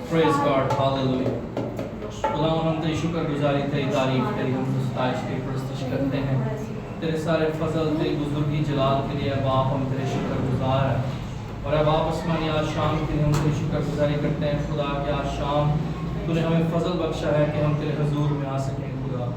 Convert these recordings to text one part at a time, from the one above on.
Praise God, hallelujah. خداوند ہم تیری شکر گزاری تیری تعریف تیری ہم ستائش تیری پرستش کرتے ہیں تیرے سارے فضل تیری بزرگی جلال کے لیے باپ ہم تیرے شکر گزار ہیں اور اے باپ آسمانی آج شام کے لیے ہم تیری شکر گزاری کرتے ہیں خدا کہ آج شام تو نے ہمیں فضل بخشا ہے کہ ہم تیرے حضور میں آ سکیں خدا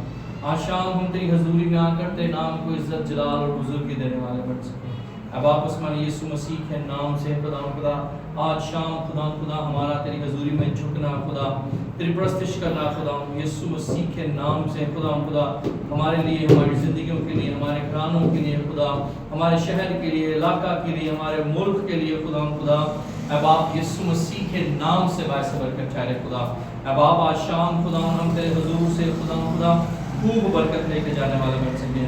آج شام ہم تیری حضوری میں آ کر تیرے نام کو عزت جلال اور بزرگی دینے والے بن سکیں اے باپ آسمانی یسوع مسیح کے نام سے خدا آج شام خدا ہمارا تیری حضوری میں جھکنا خدا تیری پرستش کرنا خدا یسوع مسیح کے نام سے خدا ہمارے لیے ہماری زندگیوں کے لیے ہمارے گھرانوں کے لیے خدا ہمارے شہر کے لیے علاقہ کے لیے ہمارے ملک کے لیے خدا اے باپ یسوع مسیح کے نام سے باعث برکت ٹھہرے خدا اے باپ آج شام خدا ہم تیرے حضور سے خدا خوب برکت لے کے جانے والے بن سکیں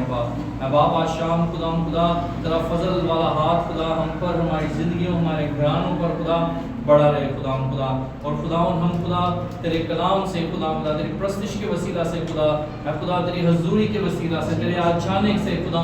اے باپ آج شام خدا تیرا فضل والا ہاتھ خدا ہم پر ہماری زندگیوں ہمارے گھرانوں پر خدا بڑا رہے خدا اور ہم تیرے کلام سے خدا تیری پرستش کے وسیلہ سے خدا تیری حضوری کے وسیلہ سے تیرے آج جانے سے خدا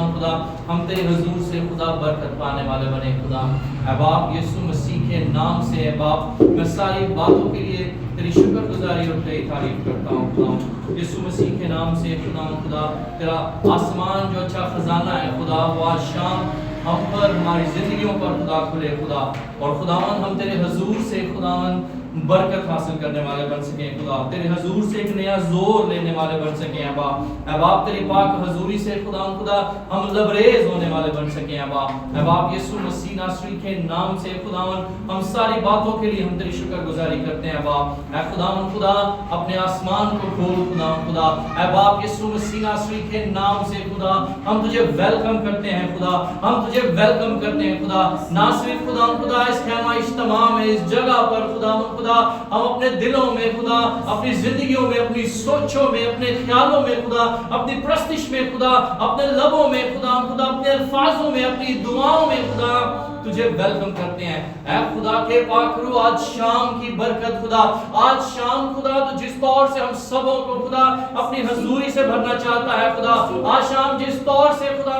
ہم تیرے حضور سے خدا برکت پانے والے بنے خدا اے باپ یسوع مسیح کے نام سے اے باپ میں ساری باتوں کے لیے تیری شکر گزاری اور تیری تعریف کرتا ہوں خدا یسوع مسیح کے نام سے خدا تیرا آسمان جو اچھا خزانہ ہے خدا وہ آج شام ہم پر ہماری زندگیوں پر خدا کھلے خدا اور خداوند ہم تیرے حضور سے خداوند برکت حاصل کرنے والے بن سکیں خدا تیرے حضور سے ایک نیا زور لینے والے بن سکیں اے باپ تیری پاک حضوری سے خدا ہم لبریز ہونے والے بن سکیں اے باپ یسوع مسیح ناصری کے نام سے خداوند ہم ساری باتوں کے لیے ہم تیری شکر گزاری کرتے ہیں اے خداوند خدا اپنے آسمان کو کھول خدا اے باپ یسوع مسیح ناصری کے نام سے خدا ہم تجھے ویلکم کرتے ہیں خدا ہم تجھے ویلکم کرتے ہیں خدا نہ صرف خدا اس خیمہ اجتماع میں اس جگہ پر خدا ہم اپنے دلوں میں خدا اپنی زندگیوں میں اپنی سوچوں میں اپنے خیالوں میں خدا اپنی پرستش میں خدا اپنے لبوں میں خدا اپنے الفاظوں میں اپنی دعاؤں میں خدا تجھے ویلکم کرتے ہیں اے خدا کے پاک روح آج شام کی برکت خدا آج شام خدا تو جس طور سے ہم سبوں کو خدا اپنی حضوری سے بھرنا چاہتا ہے خدا آج شام جس طور سے خدا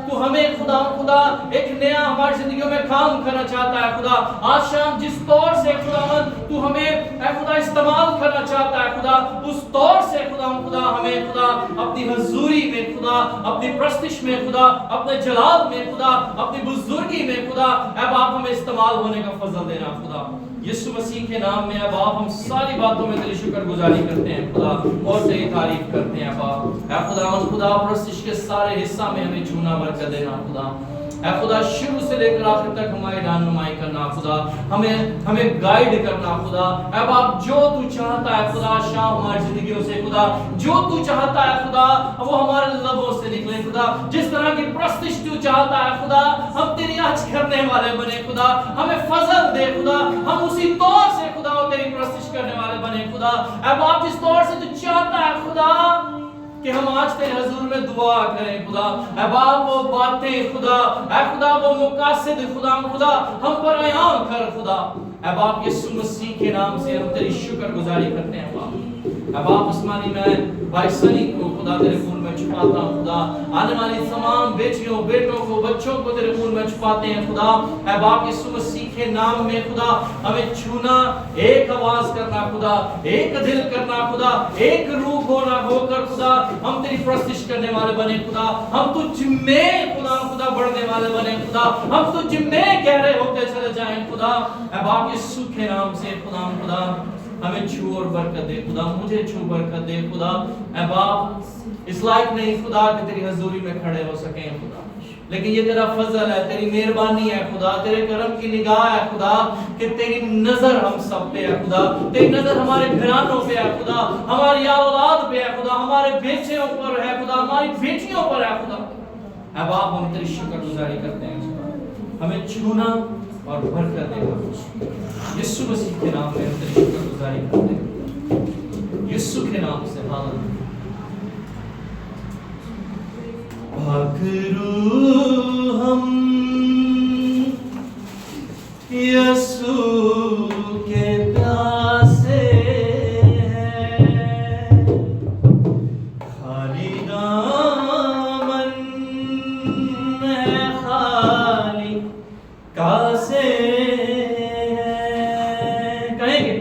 تو ہمیں خدا ایک نیا ہماری زندگیوں میں کام کرنا چاہتا ہے خدا آج شام جس طور سے خدا تو ہمیں اے خدا استعمال کرنا چاہتا ہے خدا اس طور سے خدا ہمیں خدا اپنی حضوری میں خدا اپنی پرستش میں خدا اپنے جلال میں خدا اپنی بزرگی میں خدا اے باپ ہمیں استعمال ہونے کا فضل دینا خدا یسوع مسیح کے نام میں اے باپ ہم ساری باتوں میں تیری شکر گزاری کرتے ہیں خدا اور تیری تعریف کرتے ہیں باپ اے خدا پرستش کے سارے حصہ میں ہمیں چھونا برکت دینا خدا اے خدا شروع سے لے کر آخر تک ہماری رہنمائی کرنا خدا ہمیں گائیڈ کرنا خدا اے باپ جو تو چاہتا ہے خدا شام ہماری زندگیوں سے خدا جو تو چاہتا ہے خدا وہ ہمارے لبوں سے نکلے خدا جس طرح کی پرستش تو چاہتا ہے خدا ہم تیری آج کرنے والے بنے خدا ہمیں فضل دے خدا ہم اسی طور سے خدا تیری پرستش کرنے والے بنے خدا اے باپ جس طور سے تو چاہتا ہے خدا کہ ہم آج تیرے حضور میں دعا کریں خدا اے باپ وہ باتیں خدا اے خدا وہ مقاصد خدا ہم پر عیاں کر خدا اے باپ یسوع مسیح کے نام سے ہم تیری شکر گزاری کرتے ہیں باپ اے باپ آسمانی میں بھائی سنی کو خدا تیرے خون میں چھپاتا ہوں خدا آنے والی تمام بیٹیوں بیٹوں کو بچوں کو تیرے خون میں چھپاتے ہیں خدا اے باپ یسوع مسیح کے نام میں خدا ہمیں چھونا ایک آواز کرنا خدا ایک دل کرنا خدا ایک روح ہونا ہو کر خدا ہم تیری پرستش کرنے والے بنے خدا ہم تجھ میں خدا بڑھنے والے بنے خدا ہم تجھ میں گہرے ہوتے چلے جائیں خدا اے باپ یسوع کے نام سے خدا ہمیں چھو اور برکت دے خدا مجھے چھو برکت دے خدا اے باپ اس لائق نہیں خدا کہ تیری حضوری میں کھڑے ہو سکیں خدا لیکن یہ تیرا فضل ہے تیری مہربانی ہے خدا تیرے کرم کی نگاہ ہے خدا کہ تیری نظر ہم سب پہ ہے خدا تیری نظر ہمارے گھرانوں پہ ہے خدا ہماری اولاد پہ ہے خدا ہمارے بیٹوں پر ہے خدا ہماری بیٹیوں پر ہے خدا اے باپ ہم تیری شکر گزاری کرتے ہیں خدا ہمیں چھونا اور برکت دے یسوع مسیح کے نام میں ہم تیری شکر گزاری کرتے ہیں یسوع کے نام سے ہاللیلویا پاک روح ہم یسوع کے پیاسے ہیں خالی دامن ہے خالی کاسے ہیں کہیں گے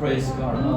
Praise God.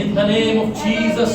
in the name of Jesus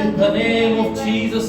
in the name of Jesus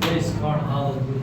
Praise God, hallelujah.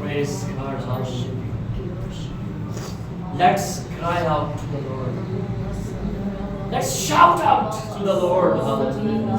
Praise God, hallelujah. Let's cry out to the Lord. Let's shout out to the Lord. Hallelujah.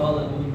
hallelujah.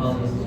hallelujah.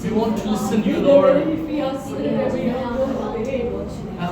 We want to listen to you, Lord.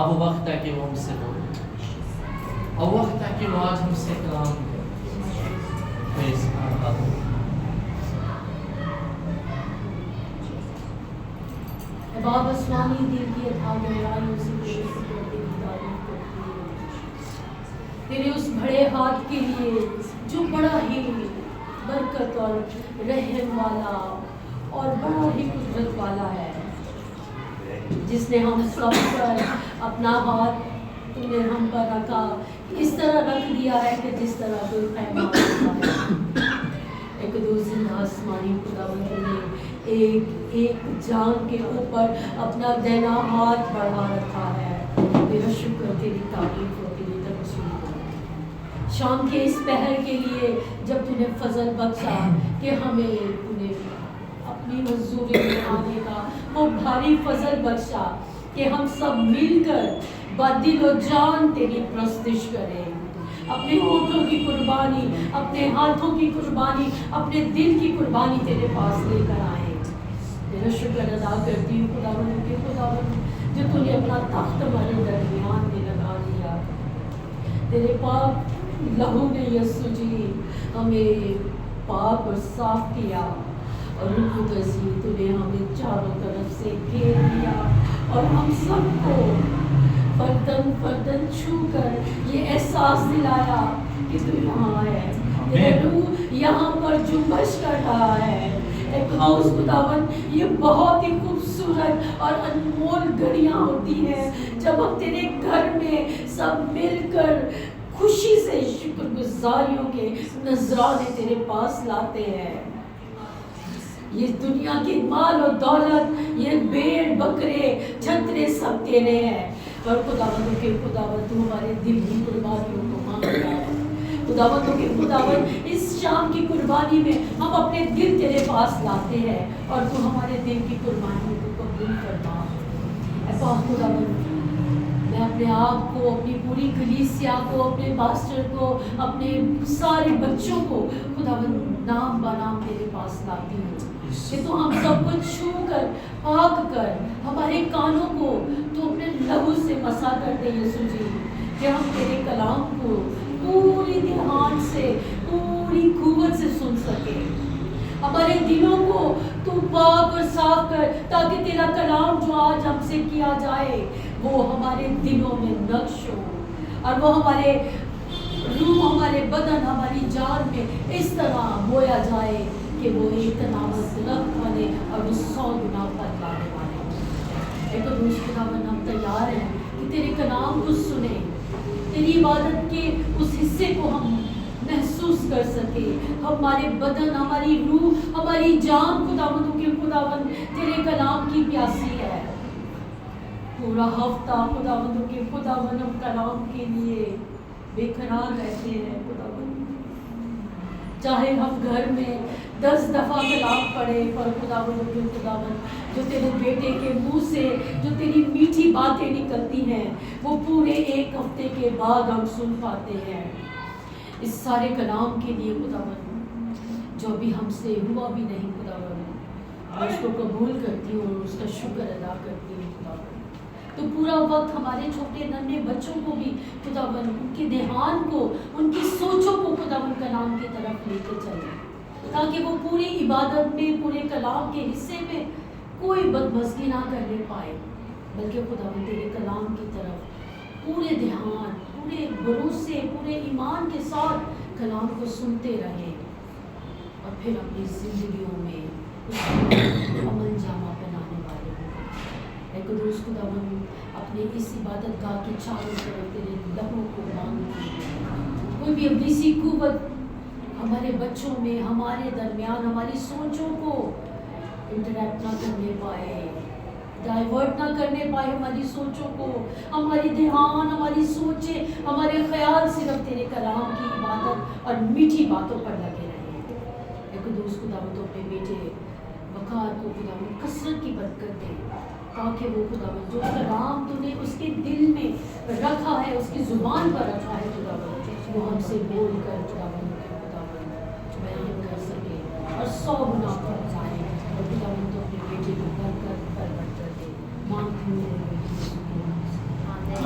اب وقت ہے کہ وہ ہم سے بولے، اب وقت ہے کہ وہ آج ہم سے کلام کرے۔ پریز گاڈ۔ باپ آسمانی دل کی اتھا گہرائیوں سے تیرے سپرد کی تعریف کرتی ہوں، تیرے اس بڑے ہاتھ کے لیے جو بڑا ہی برکت اور رحم والا اور بڑا ہی قدرت والا ہے، جس نے ہم سب پر اپنا ہاتھ تم نے ہم پر رکھا، اس طرح رکھ دیا ہے کہ جس طرح کوئی خیمہ ہوتا ہے۔ ایک دو زندہ آسمانی خداوند نے ایک جان کے اوپر اپنا دہنا ہاتھ بڑھا رکھا ہے۔ تیرا شکر، تیری تعریف اور تیری تقدیس ہو۔ شام کے اس پہر کے لیے جب تو نے فضل بخشا کہ ہمیں تو نے اپنی حضوری میں آنے کا وہ بھاری فضل بخشا کہ ہم سب مل کر بدل و جان تیری پرستش کریں، اپنے ہونٹوں کی قربانی، اپنے ہاتھوں کی قربانی، اپنے دل کی قربانی تیرے پاس لے کر آئیں۔ تیرا شکر ادا کرتی ہوں خداوند کے خداوند جو تو نے اپنا تخت ہمارے درمیان میں لگا دیا، تیرے پاک لہو نے یسوع جی ہمیں پاک اور صاف کیا، اور روح القدس تو نے ہمیں چاروں طرف سے گھیر لیا، اور ہم سب کو فردن فردن چھو کر یہ احساس دلایا کہ تو یہاں ہے، تیرا روح یہاں پر جنبش کر رہا ہے۔ اے قدوس خداوند، یہ بہت ہی خوبصورت اور انمول گھڑیاں ہوتی ہیں جب ہم تیرے گھر میں سب مل کر خوشی سے شکر گزاریوں کے نذرانے تیرے پاس لاتے ہیں۔ یہ دنیا کی مال و دولت، یہ بھیڑ بکرے چھترے سب تیرے ہیں، پر خداوندوں کے خداوند تو ہمارے دل کی قربانیوں کو مانگتا ہے۔ خداوندوں کے خداوند، اس شام کی قربانی میں ہم اپنے دل تیرے پاس لاتے ہیں، اور تو ہمارے دل کی قربانیوں کو قبول فرما۔ اے پاک خداوند، میں اپنے آپ کو، اپنی پوری کلیسیا کو، اپنے پاسٹر کو، اپنے سارے بچوں کو خداوند نام بنام تیرے پاس لاتی ہوں کہ تو ہم سب کو چھو کر، پاک کر، ہمارے کانوں کو تو اپنے لہو سے مسا کر دے یسوع جی، کہ ہم تیرے کلام کو پوری دھیان سے، پوری قوت سے سن سکے۔ ہمارے دلوں کو تو پاک اور صاف کر، تاکہ تیرا کلام جو آج ہم سے کیا جائے وہ ہمارے دلوں میں نقش ہو، اور وہ ہمارے روح، ہمارے بدن، ہماری جان میں اس طرح بویا جائے کہ وہ ایک نامت درخت بنے اور وہ 100 گنا پھل لانے والے ہوں۔ اے قدوس خداوند، ہم تیار ہیں کہ تیرے کلام کو سنیں، تیری عبادت کے اس حصے کو ہم محسوس کر سکے۔ ہمارے بدن، ہماری روح، ہماری جان خداوندوں کے خداوند تیرے کلام کی پیاسی ہے۔ پورا ہفتہ خداوندوں کے خداوند ہم کلام کے لیے بے قرار رہتے ہیں خداوند، چاہے ہم گھر میں 10 دفعہ کلام پڑھے، پر خداوندوں کے خداوند جو تیرے بیٹے کے منہ سے جو تیری میٹھی باتیں نکلتی ہیں وہ پورے 1 ہفتے کے بعد ہم سن پاتے ہیں۔ اس سارے کلام کے لیے خداوند جو بھی ہم سے ہوا بھی نہیں خداوند، میں اس کو قبول کرتی ہوں اور اس کا شکر ادا کرتی ہوں خداوند۔ تو پورا وقت ہمارے چھوٹے ننھے بچوں کو بھی خداوند ان کے دھیان کو، ان کی سوچوں کو خداوند کلام کی طرف لے کے چلیں، تاکہ وہ پوری عبادت میں، پورے کلام کے حصے میں کوئی بدمزگی نہ کرنے پائے، بلکہ خداوند تیرے کلام کی طرف پورے دھیان، پورے بھروسے، پورے ایمان کے ساتھ کلام کو سنتے رہیں، اور پھر اپنی زندگیوں میں اس کو عمل جامہ پہنانے والے ہوں۔ اے قدوس خداوند، اپنے اس عبادت گاہ کے چاروں طرف تیرے لبوں کو باندھ، کوئی بھی ابلیسی قوت ہمارے بچوں میں، ہمارے درمیان، ہماری سوچوں کو انٹریکٹ نہ کرنے پائے، ڈائیورٹ نہ کرنے پائے ہماری سوچوں کو، ہماری دھیان، ہماری سوچیں، ہمارے خیال صرف تیرے کلام کی عبادت اور میٹھی باتوں پر لگے رہیں۔ اے قدوس خداوند، اپنے بیٹے وقار کو خداوند کثرت کی برکت دے، تاکہ وہ خداوند جو کلام تو نے اس کے دل میں رکھا ہے، اس کی زبان پر رکھا ہے خداوند، وہ ہم سے بول کر خداوند بیان کر سکے اور 100 گنا پھل جائے، اور خداوند تو اپنے بیٹے کو برکت پر برکت دے، مانگتے ہوئے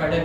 FedEx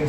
1.5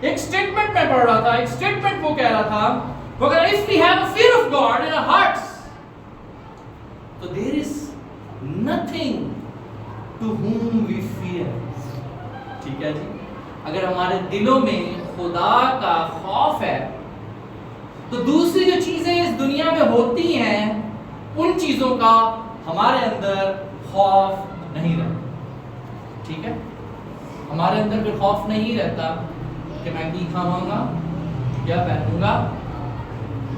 ایک سٹیٹمنٹ میں پڑھ رہا تھا, ایک سٹیٹمنٹ وہ کہہ رہا تھا, وہ کہہ رہا ہے, if we have a fear of God in our hearts, so there is nothing to whom we fear. ٹھیک ہے جی, اگر ہمارے دلوں میں خدا کا خوف ہے تو دوسری جو چیزیں اس دنیا میں ہوتی ہیں ان چیزوں کا ہمارے اندر خوف نہیں رہتا. ٹھیک ہے, ہمارے اندر کوئی خوف نہیں رہتا کہ میں کی کھاؤں گا, کیا پہنوں گا,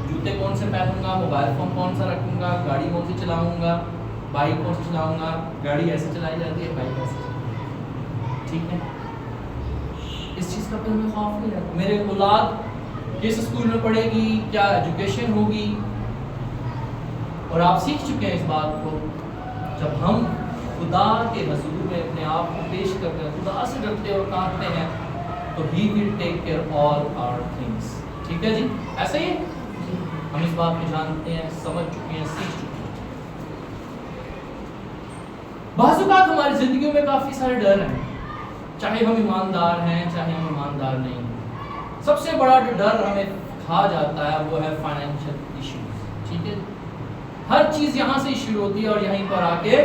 جوتے کون سے پہنوں گا, موبائل فون کون سا رکھوں گا, گاڑی کون سی چلاؤں گا, بائک کون سی چلاؤں گا. گاڑی ایسے چلائی جاتی ہے, بائک ایسے چلائی جاتی ہے. ٹھیک ہے, اس چیز کا کوئی ہمیں خوف نہیں رہتا. میرے اولاد کس اسکول میں پڑھے گی, کیا ایجوکیشن ہوگی, اور آپ سیکھ چکے ہیں اس بات کو. جب ہم خدا کے حضور میں اپنے آپ کو پیش کرتے ہیں, خدا سے ڈرتے اور کانپتے ہیں, تو He will take care all our things. ٹھیک ہے جی, ایسا ہی ہم اس بات کو جانتے ہیں, سمجھ چکے ہیں, سیکھ چکے ہیں. بعض اوقات ہماری زندگیوں میں کافی سارے ڈر ہیں, چاہے ہم ایماندار ہیں چاہے ہم ایماندار نہیں ہیں. سب سے بڑا جو ڈر ہمیں کھا جاتا ہے وہ ہے فائنینشیل ایشوز. ٹھیک ہے, ہر چیز یہاں سے شروع ہوتی ہے اور یہیں پر آ کے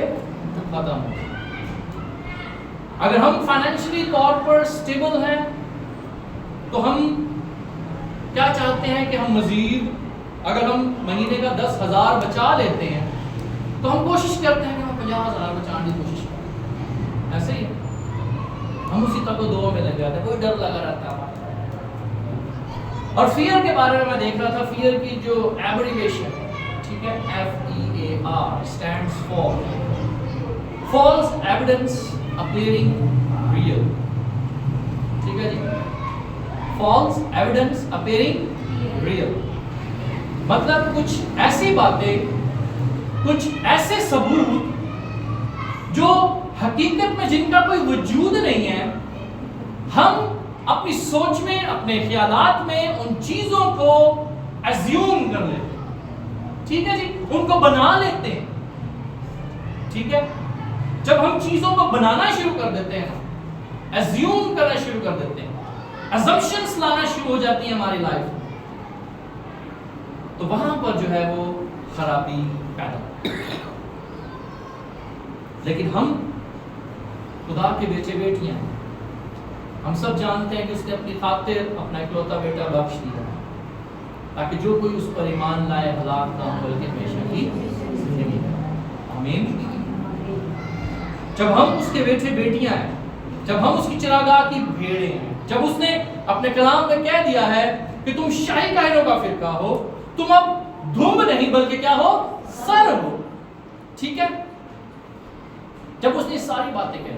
ختم ہوتی ہے. اگر ہم فائنینشلی طور پر سٹیبل ہیں تو ہم کیا چاہتے ہیں کہ ہم مزید, اگر ہم مہینے کا 10,000 بچا لیتے ہیں تو ہم کوشش کرتے ہیں کہ ہم 50,000 بچانے کی کوشش کریں. ایسے ہی ہم اسی تک دعا میں لگ جاتے ہیں, کوئی ڈر لگا رہتا ہے. اور فیئر کے بارے میں میں دیکھ رہا تھا, فیئر کی جو ایبریویشن, ٹھیک ہے, FEAR stands for false evidence appearing real. ٹھیک ہے جی, false evidence appearing real مطلب کچھ ایسی باتیں, کچھ ایسے ثبوت جو حقیقت میں جن کا کوئی وجود نہیں ہے, ہم اپنی سوچ میں, اپنے خیالات میں ان چیزوں کو ایزیوم کر لیتے ہیں. ٹھیک ہے جی, ان کو بنا لیتے ہیں. ٹھیک ہے, جب ہم چیزوں کو بنانا شروع کر دیتے ہیں, ایزیوم کرنا شروع کر دیتے ہیں, assumptions لانا شروع ہو جاتی ہیں ہماری لائف میں, تو وہاں پر جو ہے وہ خرابی پیدا ہوتی ہے. لیکن ہم خدا کے بیٹے بیٹیاں ہیں, ہم سب جانتے ہیں کہ اس نے اپنی خاطر اپنا اکلوتا بیٹا بخش دیا تاکہ جو کوئی اس پر ایمان لائے ہلاک نہ ہو بلکہ ہمیشہ کی زندگی ہے. آمین. جب ہم اس کے بیٹے بیٹیاں ہیں, جب ہم اس کی چراگاہ کی بھیڑیں ہیں, جب اس نے اپنے کلام میں کہہ دیا ہے کہ تم شاہی کاہنوں کا فرقہ ہو, تم اب دھوم نہیں بلکہ کیا ہو, سر ہو. ٹھیک ہے, جب اس نے ساری باتیں کہی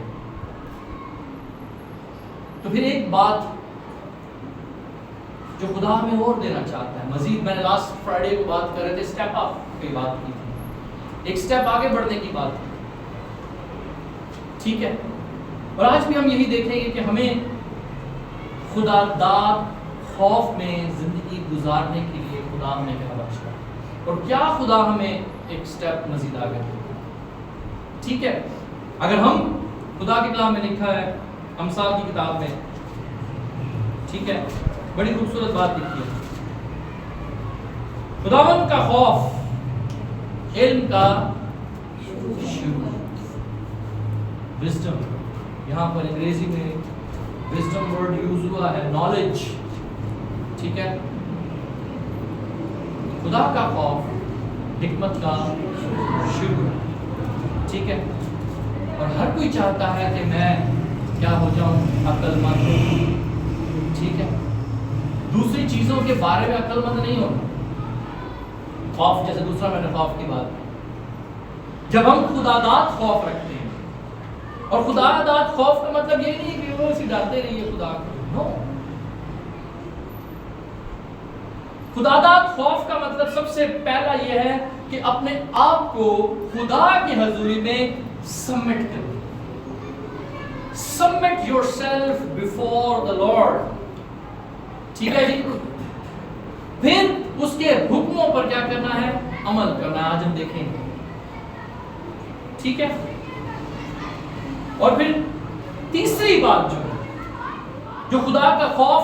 تو پھر ایک بات جو خدا ہمیں اور دینا چاہتا ہے مزید, میں نے لاسٹ فرائیڈے کو بات کر رہے تھے, اسٹیپ اپ کی بات کی تھی, ایک اسٹیپ آگے بڑھنے کی بات کی. ٹھیک ہے, اور آج بھی ہم یہی دیکھیں گے کہ ہمیں خدا داد خوف میں زندگی گزارنے کے لیے خدا ہمیں کیا بخشا, اور کیا خدا ہمیں ایک اسٹیپ مزید آگے دیتا ہے. ٹھیک ہے, اگر ہم خدا کے کلام میں لکھا ہے امثال کی کتاب میں, ٹھیک ہے, بڑی خوبصورت بات لکھی ہے, خداوند کا خوف علم کا شروع. وزڈم, یہاں پر انگریزی میں وزڈم ورڈ یوز ہوا ہے, نالج. ٹھیک ہے, خدا کا خوف حکمت کا شروع. ٹھیک ہے, اور ہر کوئی چاہتا ہے کہ میں کیا ہو جاؤں, عقل مند ہوں. ٹھیک ہے, دوسری چیزوں کے بارے میں عقل مند نہیں ہونا. خوف, جیسے دوسرا میں نے خوف کی بات کی, جب ہم خدا داد خوف رکھتے ہیں, اور خدا داد خوف کا مطلب یہ نہیں کہ وہ اسی ڈرتے رہیے خدا کو, نو. خدا داد خوف کا مطلب سب سے پہلا یہ ہے کہ اپنے آپ کو خدا کی حضوری میں سبمٹ کرو. Submit yourself before the Lord. ٹھیک ہے جی, پھر اس کے حکموں پر کیا کرنا ہے, عمل کرنا ہے. آج ہم دیکھیں گے. ٹھیک ہے, اور پھر تیسری بات جو خدا کا خوف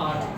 8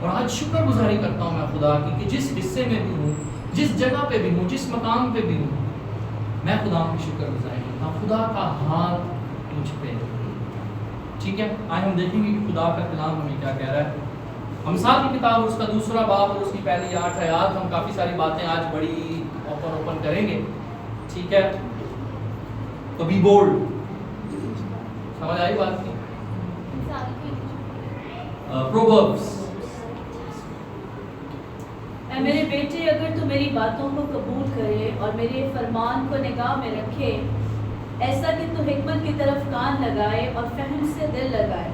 اور آج شکر گزاری کرتا ہوں میں خدا کی کہ جس حصے میں بھی ہوں، جس جگہ پہ بھی ہوں، جس مقام پہ بھی ہوں، میں خدا کی شکر گزاری کرتا ہوں. خدا کا ہاتھ مجھ پہ. ٹھیک ہے، آج ہم دیکھیں گے کہ خدا کا کلام ہمیں کیا کہہ رہا ہے. امثال کی کتاب اس کا 2 باب اور اس کی پہلی 8 آیات. ہم کافی ساری باتیں آج بڑی اوپن کریں گے. ٹھیک ہے، تو بی بولڈ. سمجھ آئی بات کی؟ پرووربس. اے میرے بیٹے، اگر تو میری باتوں کو قبول کرے اور میرے فرمان کو نگاہ میں رکھے، ایسا کہ تو حکمت کی طرف کان لگائے اور فہم سے دل لگائے،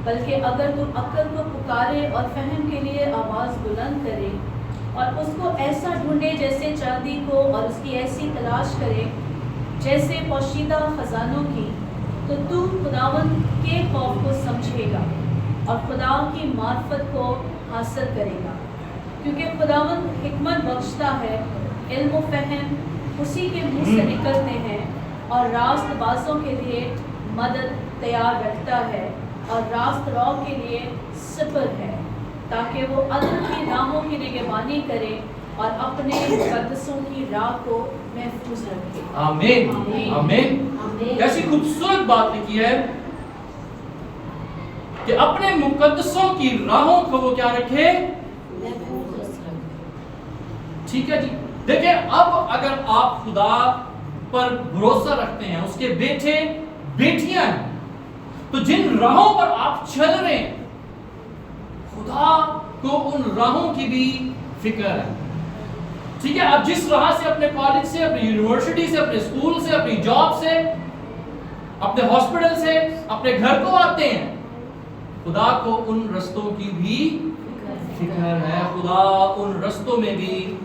بلکہ اگر تو عقل کو پکارے اور فہم کے لیے آواز بلند کرے اور اس کو ایسا ڈھونڈے جیسے چاندی کو اور اس کی ایسی تلاش کرے جیسے پوشیدہ خزانوں کی، تو خداوند کے خوف کو سمجھے گا اور خدا کی معرفت کو حاصل کرے گا. کیونکہ خداوند حکمت بخشتا ہے، علم و فہم اسی کے منہ سے نکلتے ہیں، اور راست بازوں کے لیے مدد تیار رکھتا ہے اور راست رو کے لیے سپر ہے، تاکہ وہ عدل کی راہوں کی نگہبانی کرے اور اپنے مقدسوں کی راہ کو محفوظ رکھے. آمین آمین. آمین. کیسی خوبصورت بات لکھی ہے کہ اپنے مقدسوں کی راہوں کو وہ کیا رکھے؟ ٹھیک ہے جی. دیکھیں، اب اگر آپ خدا پر بھروسہ رکھتے ہیں، اس کے بیٹے بیٹیاں ہیں، تو جن راہوں پر آپ چل رہے ہیں خدا کو ان راہوں کی بھی فکر ہے. ٹھیک ہے، آپ جس راہ سے اپنے کالج سے، اپنی یونیورسٹی سے، اپنے اسکول سے، اپنی جاب سے، اپنے ہاسپٹل سے، اپنے گھر کو آتے ہیں، خدا کو ان رستوں کی بھی فکر ہے. خدا ان رستوں میں بھی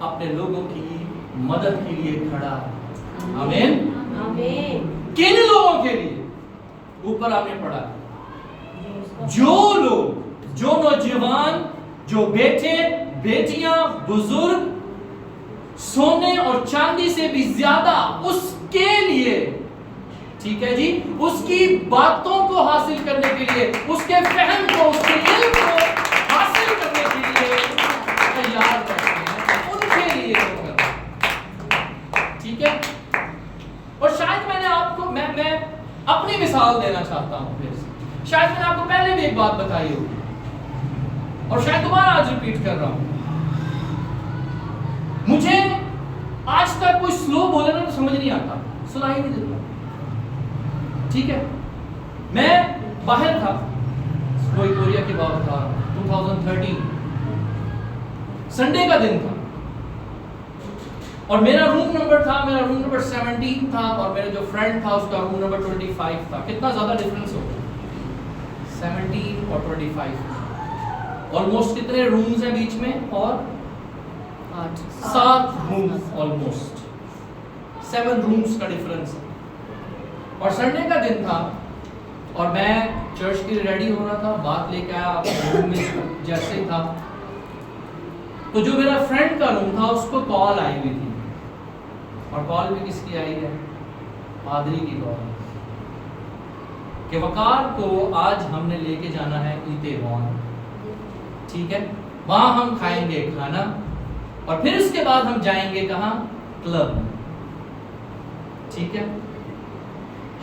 اپنے لوگوں کی مدد کے لیے کھڑا ہے. آمین. آمین. کن لوگوں کے لیے؟ اوپر آپ نے پڑھا، جو لوگ، جو نوجوان، جو بیٹے بیٹیاں، بزرگ سونے اور چاندی سے بھی زیادہ اس کے لیے، ٹھیک ہے جی، اس کی باتوں کو حاصل کرنے کے لیے، اس کے فہم کو، اس کے علم کو حاصل کرنے کے لیے تیار کرتے ہیں. ان کے لیے ٹھیک ہے. اور شاید میں نے آپ کو میں اپنی مثال دینا چاہتا ہوں. پھر شاید میں نے آپ کو پہلے بھی ایک بات بتائی ہوگی اور شاید دوبارہ آج ریپیٹ کر رہا ہوں. مجھے آج تک کوئی سلو بولے نا تو سمجھ نہیں آتا، سنائی نہیں دیتا. ٹھیک ہے، میں باہر تھا، کوئی کوریا کے بعد تھا، 2013 سنڈے کا دن تھا، اور میرا روم نمبر 17 تھا، اور میرا جو فرینڈ تھا اس کا روم نمبر 25 تھا. کتنا زیادہ ڈفرنس ہوگا؟ 17 اور 25. آلموسٹ کتنے رومز ہیں بیچ میں؟ اور 7 رومز، آلموسٹ 7 رومز کا ڈفرنس ہے. اور سنڈے کا دن تھا اور میں چرچ کے لیے ریڈی ہو رہا تھا، بات لے کے آیا روم میں جیسے ہی تھا تو جو میرا فرینڈ کا روم تھا اس کو کال آئی ہوئی تھی. اور کال بھی کس کی آئی ہے؟ پادری کی کال کہ وقار کو آج ہم نے لے کے جانا ہے ایتھون. ٹھیک ہے، وہاں ہم کھائیں گے کھانا اور پھر اس کے بعد ہم جائیں گے کہاں؟ کلب. ٹھیک ہے،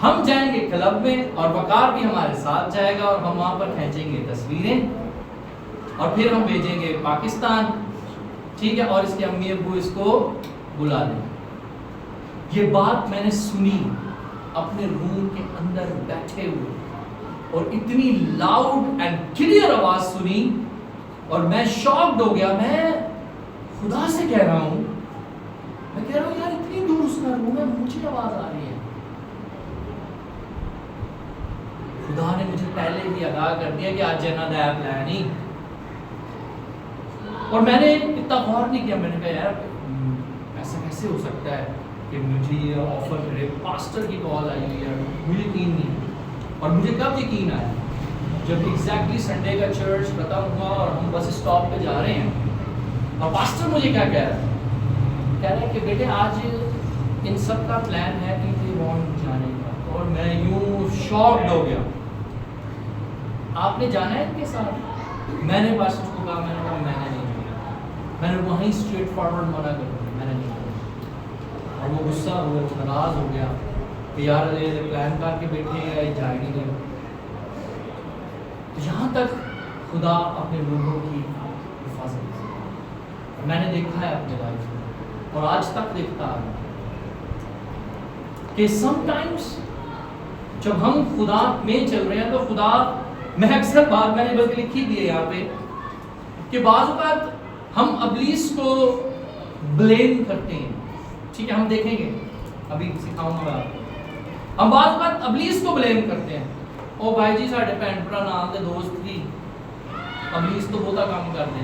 ہم جائیں گے کلب میں اور وقار بھی ہمارے ساتھ جائے گا اور ہم وہاں پر کھینچیں گے تصویریں اور پھر ہم بھیجیں گے پاکستان. ٹھیک ہے، اور اس کے امی ابو اس کو بلا دیں. یہ بات میں نے سنی اپنے روم کے اندر بیٹھے ہوئے اور اتنی لاؤڈ اینڈ کلیئر آواز سنی اور میں شاکڈ ہو گیا. میں خدا سے کہہ رہا ہوں، میں کہہ رہا ہوں یار اتنی دور اس کا روم ہے، مجھے آواز آ رہی ہے. خدا نے مجھے پہلے ہی آگاہ کر دیا کہ آج جنت ہے پلانی. اور میں نے اتنا غور نہیں کیا. میں نے کہا یار ایسا کیسے ہو سکتا ہے کہ مجھے یہ آفر کرے؟ پاسٹر کی کال آئی ہوئی ہے، مجھے یقین نہیں. اور مجھے کب یقین آیا؟ جب ایگزیکٹلی سنڈے کا چرچ ختم ہوا اور ہم بس اسٹاپ پہ جا رہے ہیں اور پاسٹر مجھے کیا کہہ رہا ہے؟ کہہ رہا ہے کہ بیٹے آج ان سب کا پلان ہے ایتھون جانے کا. اور میں یوں شاکڈ ہو گیا. آپ نے جانا ہے ان کے ساتھ؟ میں نے پاسٹر کو کہا, میں نے کہا میں نے نہیں کیا, میں نے وہیں اسٹریٹ فارورڈ منع کر دیا, میں نے نہیں کیا. اور وہ غصہ ہوا, ناراض ہو گیا کہ یار یہ پلان کر کے بیٹھے ہیں, یہ جائے نہیں گئے. یہاں تک خدا اپنے لوگوں کی حفاظت کی. میں نے دیکھا ہے اپنے لائف میں اور آج تک دیکھتا ہے کہ سم ٹائمس جب ہم خدا میں چل رہے ہیں تو خدا, میں اکثر بات میں نے بلکہ لکھی بھی ہے یہاں پہ کہ بعض اوقات ہم ابلیس کو بلیم کرتے ہیں. ٹھیک ہے, ہم دیکھیں گے, ابھی سکھاؤں گا آپ کو. ہم بعض اوقات ابلیس کو بلیم کرتے ہیں, او بھائی جی ساڈے بھن بھرا نال دے دوست کی ابلیس تو بہتا کام کر دے.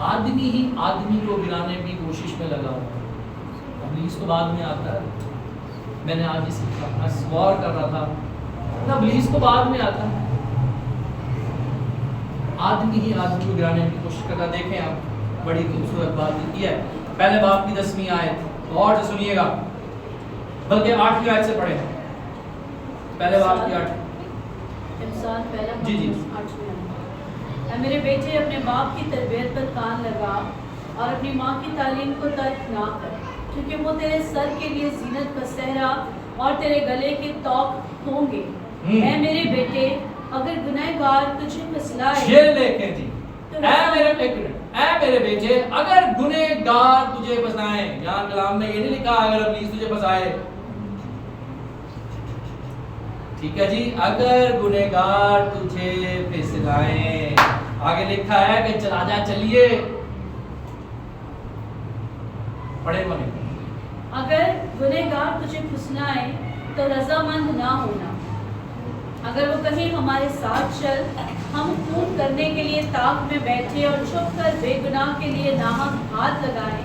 آدمی ہی آدمی کو گرانے کی کوشش میں لگا ہوا ہے, ابلیس تو بعد میں آتا ہے. میں نے آج اسی کا سوال کر رہا تھا, ابلیس تو بعد میں آتا ہے, آدمی ہی آدمی کو گرانے کی کوشش کرتا. دیکھیں آپ, بڑی خوبصورت بات کی ہے. پہلے باب کی 10ویں آیت, اور سنیے گا, بلکہ 8ویں آیت سے پڑھیں. پہلے باب کی 8. انسان پہلا جی جی. 8ویں آیت. اے میرے بیٹے اپنے باپ کی تربیت پر کان لگا اور اپنی ماں کی تعلیم کو ترک نہ کر, کیونکہ وہ تیرے سر کے لیے زینت کا صحرا اور تیرے گلے کے طوق ہوں گے. اے میرے بیٹے اگر گنہگار تجھے پھسلائے, یہ لکھیں جی, اے میرے بیٹے اگر گنہگار تجھے پھسلائیں. یہاں کلام میں یہ نہیں لکھا اگر ابلیس تجھے پھسائے. ٹھیک ہے جی, اگر گنہگار تجھے پھسلائیں. آگے لکھا ہے کہ چلا جا, چلیے پڑھے پڑھے. اگر گنہگار تجھے پھسلائے تو رضامند نہ ہونا. اگر وہ کہیں ہمارے ساتھ چل, ہم خون کرنے کے لیے طاق میں بیٹھے اور چھپ کر بے گناہ کے لیے ناحق ہاتھ لگائیں,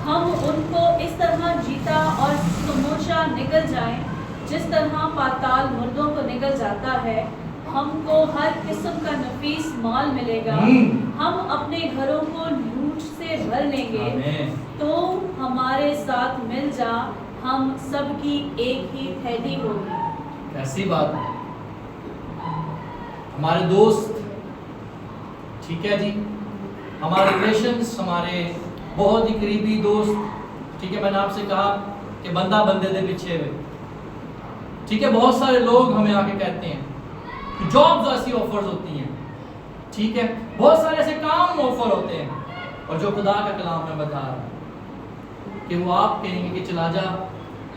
ہم ان کو اس طرح جیتا اور سموچا نگل جائیں جس طرح پاتال مردوں کو نگل جاتا ہے. ہم کو ہر قسم کا نفیس مال ملے گا, ہم اپنے گھروں کو لوٹ سے بھر لیں گے. تو ہمارے ساتھ مل جا, ہم سب کی ایک ہی تھیلی ہوگی. ایسی بات ہے, ہمارے دوست, ٹھیک ہے جی, ہمارے ریلیشنز, ہمارے بہت ہی قریبی دوست. ٹھیک ہے, میں نے آپ سے کہا کہ بندہ بندے دے پیچھے ہوئے. ٹھیک ہے, بہت سارے لوگ ہمیں آ کے کہتے ہیں کہ جابز ایسی آفرز ہوتی ہیں. ٹھیک ہے, بہت سارے ایسے کام آفر ہوتے ہیں, اور جو خدا کا کلام میں بتا رہا ہے کہ وہ آپ کہیں گے کہ چلا جا,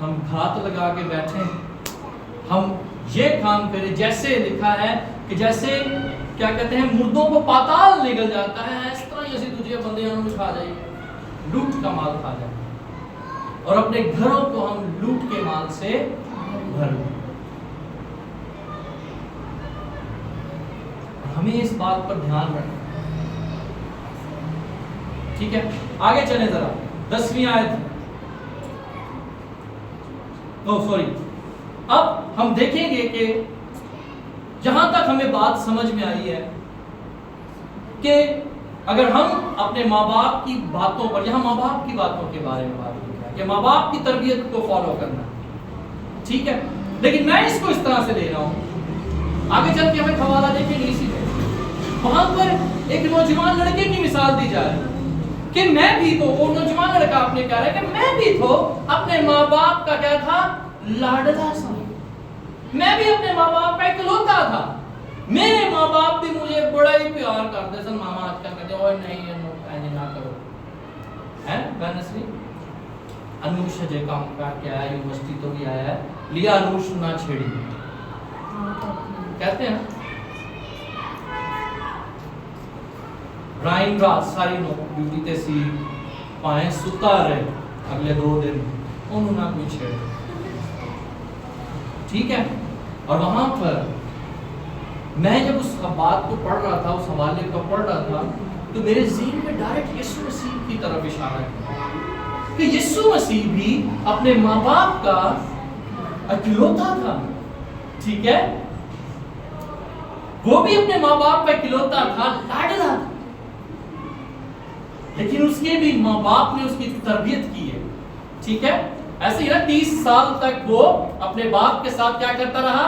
ہم ہاتھ لگا کے بیٹھیں, ہم یہ کام کریں جیسے لکھا ہے کہ جیسے کیا کہتے ہیں مردوں کو پاتال نگل جاتا ہے, اس طرح جیسے تجھے بندے ہم کھا جائے, لوٹ کا مال کھا جائے, اور اپنے گھروں کو ہم لوٹ کے مال سے بھر لیں. ہمیں اس بات پر دھیان رکھنا. ٹھیک ہے, آگے چلیں ذرا 10ویں آیت. اب ہم دیکھیں گے کہ جہاں تک ہمیں بات سمجھ میں آئی ہے کہ اگر ہم اپنے ماں باپ کی باتوں پر, یہاں ماں باپ کی باتوں کے بارے میں بات کی ہے کہ ماں باپ کی تربیت کو فالو کرنا. ٹھیک ہے, لیکن میں اس کو اس طرح سے لے رہا ہوں, آگے چل کے ہمیں حوالہ دیکھیں گے اسی میں. وہاں پر ایک نوجوان لڑکے کی مثال دی جا رہی ہے کہ میں بھی تو, وہ نوجوان لڑکا آپ نے کہا ہے کہ میں بھی تو اپنے ماں باپ کا کیا تھا, لاڈلا سا. میں بھی اپنے ماں باپ کا اکلوتا تھا. میرے ماں باپ بھی مجھے بڑا ہی پیار کرتے سن. ماما آج کل کہتے ہیں اوے نہیں ایسے نہ کرو, ہے بینسری انوش جے کام کر کے آیا, یونیورسٹی تو بھی آیا ہے, لیا انوش نہ چھیڑی کہتے ہیں. رائن رات ساری نو ڈیوٹی تے سی, پائیں ستا رہے اگلے 2 دن, انہوں نہ کوئی چھیڑ. ٹھیک ہے, اور وہاں پر میں جب اس بات کو پڑھ رہا تھا, اس حوالے کو پڑھ رہا تھا, تو میرے ذہن میں ڈائریکٹ یسوع مسیح کی طرف اشارہ کیا کہ یسوع مسیح بھی اپنے ماں باپ کا اکلوتا تھا. ٹھیک ہے, وہ بھی اپنے ماں باپ کا اکلوتا تھا, لاڈلا تھا, لیکن اس کے بھی ماں باپ نے اس کی تربیت کی ہے. ٹھیک ہے, ایسے ہی نا 30 سال تک وہ اپنے باپ کے ساتھ کیا کرتا رہا,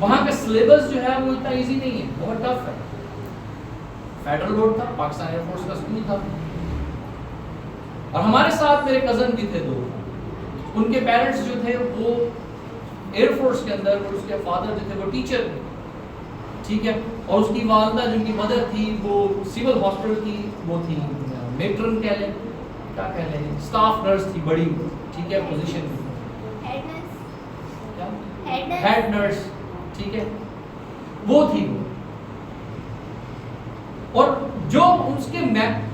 وہاں کا سلیبس جو ہے وہ اتنا ایزی نہیں ہے، بہت ٹف ہے. فیڈرل بورڈ تھا، پاکستان ایئر فورس کا اسکول تھا. اور ہمارے ساتھ میرے کزن بھی تھے 2. ان کے پیرنٹس جو تھے وہ ایئر فورس کے اندر، اور اس کے فادر جو تھے وہ ٹیچر تھے. ٹھیک ہے. اور اس کی والدہ جن کی مدر تھی وہ سول ہاسپٹل کی وہ تھی میٹرن کہہ لیں، کیا کہہ لیں، اسٹاف نرس تھی بڑی. ٹھیک ہے. Position head nurse. ٹھیک ہے. وہ تھی. اور جو اس کے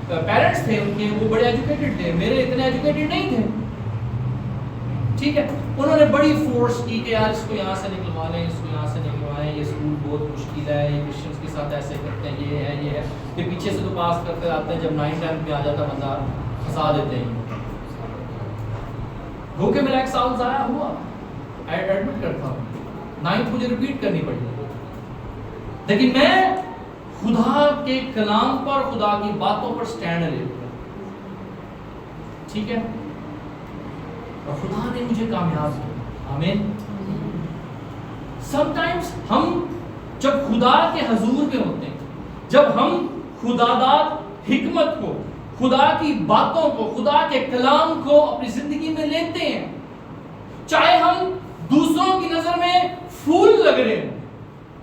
پیرنٹس تھے ان کے وہ بڑے ایجوکیٹڈ تھے، میرے اتنے ایجوکیٹڈ نہیں تھے. ٹھیک ہے. انہوں نے بڑی فورس کی کہ یار اس کو یہاں سے نکلوا لیں، اس کو یہاں سے نکلوائیں، یہ اسکول بہت مشکل ہے، یہ کرسچنس کے ساتھ ایسے کرتے ہیں، یہ ہے یہ ہے. پھر پیچھے سے تو پاس کرتے آتے ہیں، جب 9th 10th میں آ جاتا بندہ پھنسا دیتے ہیں. گو کہ میرا 1 سال ضائع ہوا، ایڈمٹ کرتا ہوں. 9th مجھے ریپیٹ کرنی پڑی. لیکن میں خدا کے کلام پر، خدا کی باتوں پر سٹینڈ لے لیا. ٹھیک ہے. اور خدا نے مجھے کامیاب کیا. آمین. سم ٹائمز ہم جب خدا کے حضور میں ہوتے ہیں، جب ہم خدا داد حکمت کو، خدا کی باتوں کو، خدا کے کلام کو اپنی زندگی میں لیتے ہیں، چاہے ہم دوسروں کی نظر میں پھول لگ رہے ہیں.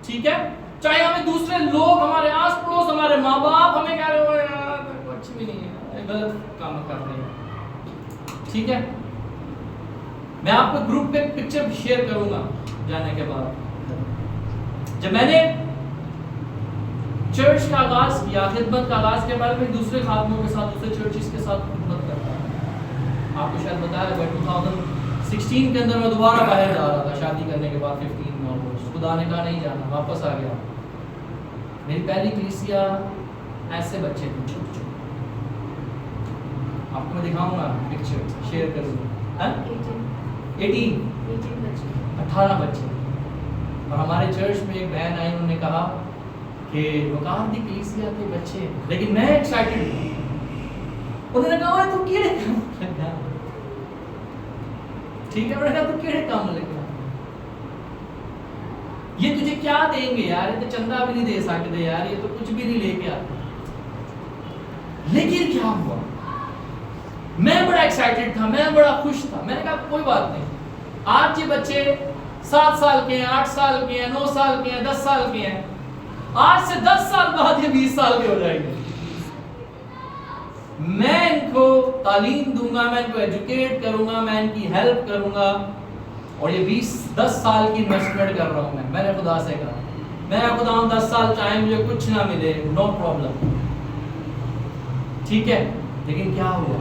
ٹھیک ہے. چاہے ہمیں دوسرے لوگ، ہمارے آس پڑوس، ہمارے ماں باپ ہمیں کہہ رہے ہو یار کچھ بھی نہیں ہے، غلط کام کر رہے ہیں. ٹھیک ہے. میں آپ کو گروپ پہ پکچر شیئر کروں گا جانے کے بعد. جب میں نے چرچ کا آغاز کیا، خدمت کا آغاز کیا، پہلے میں دوسرے خادموں کے ساتھ، دوسرے چرچز کے ساتھ خدمت کرتا تھا. آپ کو شاید بتایا ہے 2016 کے اندر میں دوبارہ باہر جا رہا تھا شادی کرنے کے بعد 15 میں آلموسٹ. خدا نے کہا نہیں جانا، واپس آ گیا. میری پہلی کلیسیا ایسے بچے تھے چھوٹے چھوٹے. آپ کو میں دکھاؤں گا پکچر شیئر کروں گا. 18 بچے. اور ہمارے چرچ میں ایک بہن آئی، انہوں نے کہا کہ وقار دی کلیسیا کے بچے، لیکن میں ایکسائٹڈ ہوں. انہوں نے کہا تو کیڑے کام لگا. ٹھیک ہے. انہوں نے کہا تو کیڑے کام لگا، یہ تجھے کیا دیں گے یار، یہ تو چندہ بھی نہیں دے سکتے یار، یہ تو کچھ بھی نہیں لے کے آتے. لیکن کیا ہوا، میں بڑا ایکسائٹڈ تھا، میں بڑا خوش تھا. میں نے کہا کوئی بات نہیں، آج یہ بچے 7 سال کے ہیں، 8 سال کے ہیں، 9 سال کے ہیں، 10 سال کے ہیں، آج سے 10 سال بعد یہ 20 سال کے ہو جائیں گے. میں ان کو تعلیم دوں گا، میں ان کو ایجوکیٹ کروں گا، میں ان کی ہیلپ کروں گا. اور یہ 10 سال کی انویسٹمنٹ کر رہا ہوں. میں نے خدا سے کہا میں خدا ہوں 10 سال چاہے مجھے کچھ نہ ملے، نو پرابلم. ٹھیک ہے. لیکن کیا ہوا،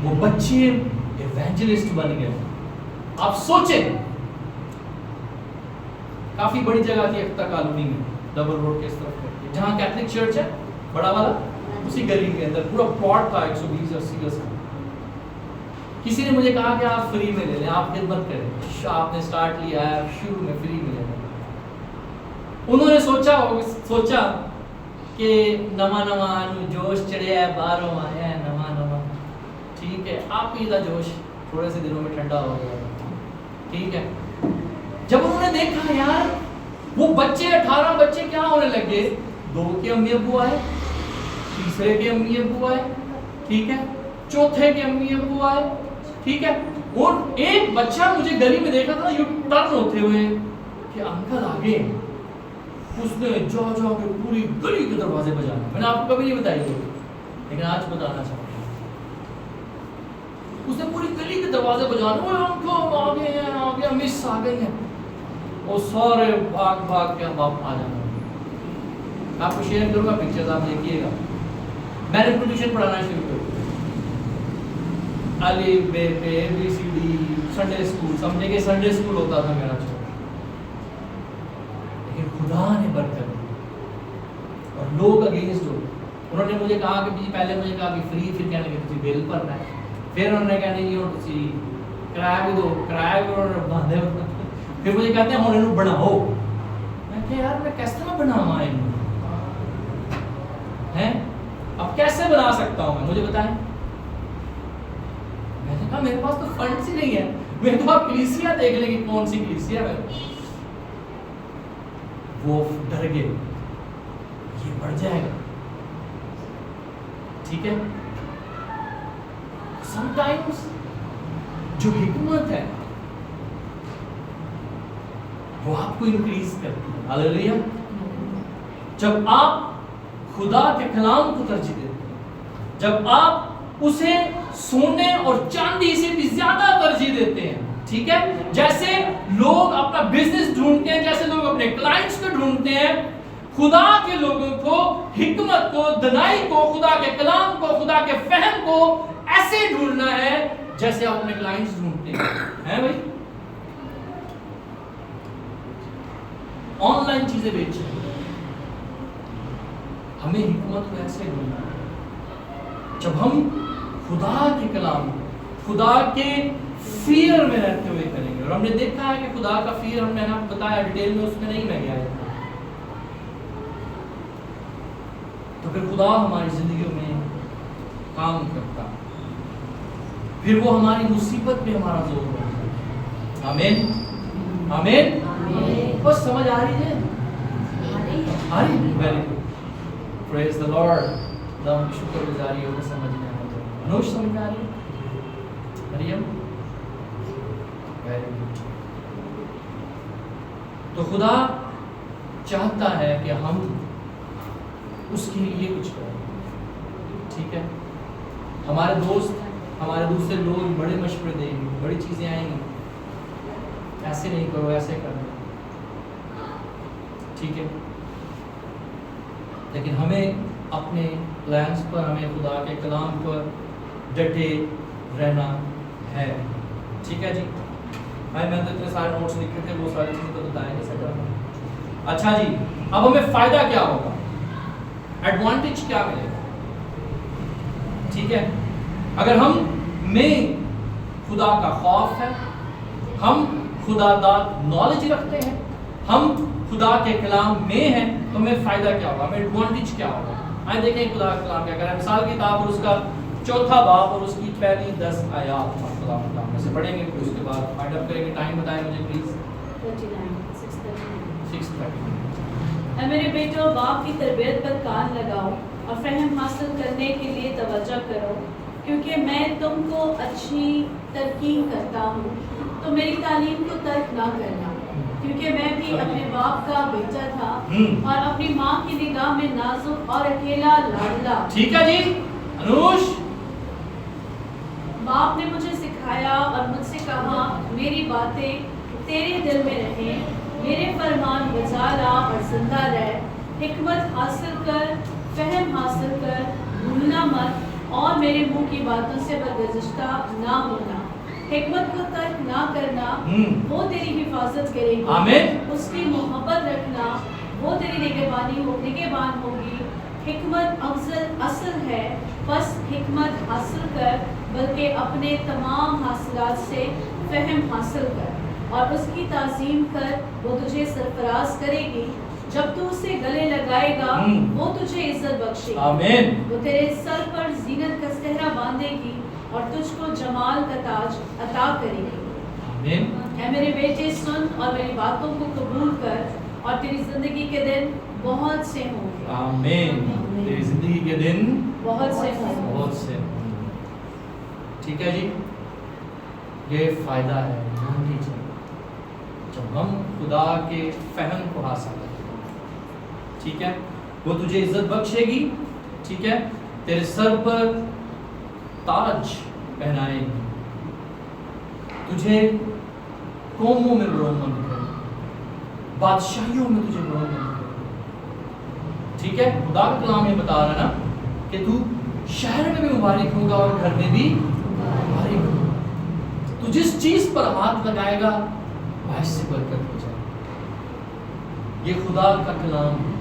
وہ بچے ایونجلسٹ بن گئے. آپ سوچیں، کافی بڑی جگہ تھی اختہ کالونی میں، ڈبل روڈ کے اس طرف، جہاں کیتھولک چرچ ہے بڑا والا، اسی گلی کے اندر پورا پلاٹ تھا 120-80 گز کا. کسی نے مجھے کہا کہ آپ فری میں لے لیں، آپ خدمت کریں، آپ نے سٹارٹ لیا ہے، شروع میں فری میں لے لیں. انہوں نے سوچا کہ نواں جوش چڑھیا ہے، باہروں آیا ہے نواں. ٹھیک ہے. آپ ہی کا جوش تھوڑے سے دنوں میں ٹھنڈا ہو گیا. ٹھیک ہے. جب انہوں نے دیکھا یار وہ بچے 18 بچے کیا ہونے لگے، 2 کے امی ابو آئے، تیسرے کے امی ابو آئے، ٹھیک ہے، چوتھے کے امی ابو آئے. ٹھیک ہے. اور ایک بچہ مجھے گلی میں دیکھا تھا یو ٹرن ہوتے ہوئے کہ انکل آگے، اس نے جا کے پوری گلی کے دروازے بجانا. میں نے آپ کو کبھی نہیں بتائی ہوگی لیکن آج بتانا چاہتا ہوں. اس نے پوری گلی کے دروازے بجانا، انکل آگے ہیں، آگے مس آ گئی ہیں، اور سارے بھاگ کے باپ آ جانا. آپ کو شیئر کروں گا پکچرز، آپ دیکھیے گا. میں نے ٹیوشن پڑھانا شروع کر دیا، الف بے پے ABCD، سنڈے اسکول، سمجھے کہ سنڈے اسکول ہوتا تھا میرا چھوٹا. لیکن خدا نے برکت دی اور لوگ اگینسٹ ہو. انہوں نے مجھے کہا کہ پہلے مجھے کہا کہ فری، پھر کہنے لگے تجھے بل بھرنا ہے، پھر انہوں نے کہا نہیں تسی کرایہ بھی دو، کرایہ بھی انہوں نے باندھے. پھر مجھے کہتے ہیں ہوں انہوں بناؤ. میں کہ یار میں کس طرح بناواں انہوں ہیں، اب کیسے بنا سکتا ہوں میں، مجھے بتائیں. میں نے کہا میرے پاس تو فنڈس ہی نہیں ہے. میں تو آپ کلیسیا دیکھ لیں کہ کون سی کلیسیا ہے. وہ ڈر گئے یہ بڑھ جائے گا. ٹھیک ہے, سم ٹائمز جو حکمت ہے وہ آپ کو انکریز کرتی ہے. ہاللیلویا. جب آپ خدا کے کلام کو ترجیح دیتے ہیں, جب آپ اسے سونے اور چاندی سے بھی زیادہ ترجیح دیتے ہیں, ٹھیک ہے, جیسے لوگ اپنا بزنس ڈھونڈتے ہیں, جیسے لوگ اپنے کلائنٹس کو ڈھونڈتے ہیں, خدا کے لوگوں کو حکمت کو, دنائی کو, خدا کے کلام کو, خدا کے فہم کو ایسے ڈھونڈنا ہے جیسے آپ اپنے کلائنٹس ڈھونڈتے ہیں بھائی. آن لائن چیزیں بیچ رہے ہیں, ہمیں حکمت کو ایسے ڈھونڈنا ہے جب ہم خدا کے کلام, خدا کے فیئر میں رہتے ہوئے کریں گے. اور ہم نے دیکھا ہے کہ خدا کا فیئر, ہم نے آپ کو بتایا ڈیٹیل میں, اس میں نہیں میں گیا ہے, تو پھر خدا ہماری زندگیوں میں کام کرتا, پھر وہ ہماری مصیبت پہ ہمارا زور ہوتا ہے. آمین آمین. بس سمجھ آ رہی ہے, آ رہی ہے, ویری گڈ, پریز دی لارڈ. خدا کی شکر گزاری ہو, سمجھ میں آ جائے. انوش سمجھ میں آ رہی ہے, مریم, ویری گڈ. تو خدا چاہتا ہے کہ ہم اس کے لیے کچھ کریں. ٹھیک ہے, ہمارے دوست, ہمارے دوسرے لوگ بڑے مشورے دیں گے, بڑی چیزیں آئیں گی, ایسے نہیں کرو, ایسے کرنا, ٹھیک ہے, لیکن ہمیں اپنے پلانس پر, ہمیں خدا کے کلام پر ڈٹے رہنا ہے. ٹھیک ہے جی. میں نے اتنے سارے نوٹس لکھے تھے, وہ ساری چیزیں تو بتائیں نہیں سکتا. اچھا جی, اب ہمیں فائدہ کیا ہوگا, ایڈوانٹیج کیا ملے گا. ٹھیک ہے, اگر ہم میں خدا کا خوف ہے, ہم خدا داد نالج رکھتے ہیں, ہم خدا کے کلام میں ہیں, تو ہمیں فائدہ کیا ہوگا, ہمیں ایڈوانٹیج کیا ہوگا. آئیں دیکھیں خدا کا کلام کیا کرے. مثال کی کتاب اور اس کا 4 باب اور اس کی پہلی 10 آیات ہم خدا کے کلام میں سے پڑھیں گے, پھر اس کے بعد فائنڈ اپ کریں گے. ٹائم بتائیں مجھے پلیز. 6:30. اے میرے بیٹو, باپ کی تربیت پر کان لگاؤ اور فہم حاصل کرنے کے لیے توجہ کرو, کیونکہ میں تم کو اچھی تلقین کرتا ہوں. تو میری تعلیم کو ترک نہ کرنا, کیونکہ میں بھی اپنے باپ کا بیٹا تھا اور اپنی ماں کی نگاہ میں نازک اور اکیلا لاڈلا. ٹھیک ہے جی. انوش, باپ نے مجھے سکھایا اور مجھ سے کہا, میری باتیں تیرے دل میں رہیں, میرے فرمان بجا لا اور زندہ رہ. حکمت حاصل کر, فہم حاصل کر, بھولنا مت, اور میرے منہ کی باتوں سے بدگزشتہ نہ ہونا. حکمت کو ترک نہ کرنا, وہ تیری حفاظت کرے گی. آمین. اس کی محبت رکھنا, وہ تیری نگہبان ہوگی. حکمت اصل ہے, بس حکمت حاصل کر, بلکہ اپنے تمام حاصلات سے فہم حاصل کر, اور اس کی تعظیم کر. وہ تجھے سرفراز کرے گی, جب تو اسے گلے لگائے گا وہ تجھے عزت بخشے گی. آمین. وہ تیرے سر پر زینت کا صحرا باندھے گی اور تجھ کو جمال کا تاج عطا کرے گی. آمین. اے میرے بیٹے, سن اور میری باتوں کو قبول کر, اور تیری زندگی کے دن بہت سے ہوں گے. آمین. تیری زندگی کے دن بہت سے ہوں گے. بہت سے. ٹھیک ہے جی, یہ فائدہ ہے جب ہم خدا کے فہم کو حاصل کریں. ٹھیک ہے, وہ تجھے عزت بخشے گی. ٹھیک ہے, تیرے سر پر تاج پہنائے گی, تجھے قوموں میں بڑھومند کرے گی, بادشاہیوں میں تجھے بڑھومند کرے گی. ٹھیک ہے, خدا کا کلام یہ بتا رہا نا کہ تو شہر میں بھی مبارک ہوگا اور گھر میں بھی مبارک ہوگا. تو جس چیز پر ہاتھ لگائے گا باعث سے برکت ہو جائے. یہ خدا کا کلام ہے.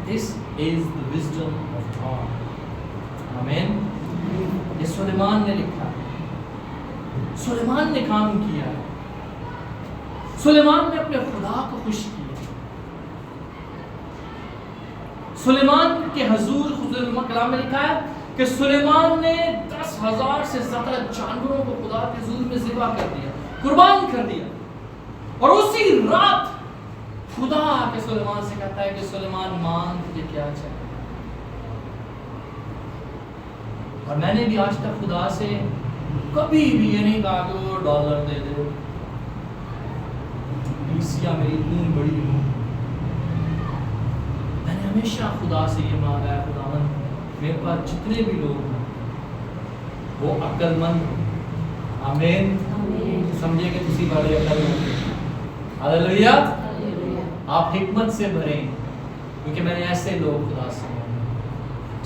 This is the wisdom of God. آمین. یہ سلیمان نے لکھا, سلیمان نے کام کیا, سلیمان نے اپنے خدا کو خوش کیا. سلیمان کے حضور کلام میں لکھا ہے کہ سلیمان نے 10,000 سے زیادہ جانوروں کو خدا کے حضور میں ذبح کر دیا, قربان کر دیا, اور اسی رات خدا آ کے سلیمان سے کہتا ہے کہ سلیمان مانگ تجھے کیا چاہیے. اور میں نے بھی آج تک خدا سے کبھی بھی یہ نہیں کہا کہ وہ ڈالر دے دے, کلیسیا میری اتنی بڑی ہو. میں نے ہمیشہ خدا سے یہ مانگا ہے, خداوند میرے پاس جتنے بھی لوگ ہیں وہ عقل مند ہوں. آمین. سمجھے کہ کسی بڑے عقل مند. ہاللیلویا. آپ حکمت سے بھریں کیونکہ میں نے ایسے لوگ خدا سے مانگے.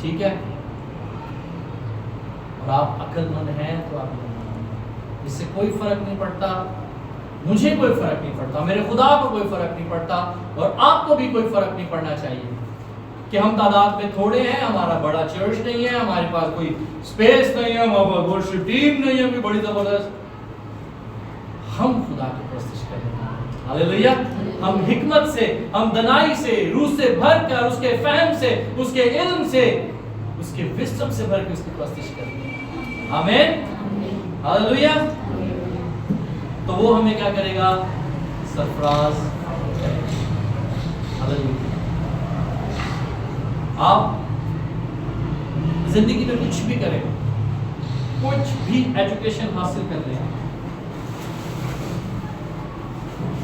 ٹھیک ہے. اور آپ عقل مند ہیں تو آپ اس سے کوئی فرق نہیں پڑتا, مجھے کوئی فرق نہیں پڑتا, میرے خدا کو کوئی فرق نہیں پڑتا, اور آپ کو بھی کوئی فرق نہیں پڑنا چاہیے کہ ہم تعداد میں تھوڑے ہیں, ہمارا بڑا چرچ نہیں ہے, ہمارے پاس کوئی سپیس نہیں ہے, ہمارے پاس ورشپ ٹیم نہیں ہے کوئی بڑی زبردست. ہم خدا کی پرستش کریں. ہاللیلویا. ہم حکمت سے, ہم دنائی سے, روح سے بھر کر, اس کے فہم سے, اس کے علم سے, اس کے وسڈم سے بھر کے اس کی پرستش کریں. آمین. ہاللیلویا. تو وہ ہمیں کیا کرے گا؟ سرفراز کرے گا. ہاللیلویا. آپ زندگی میں کچھ بھی کریں, کچھ بھی ایجوکیشن حاصل کر لیں,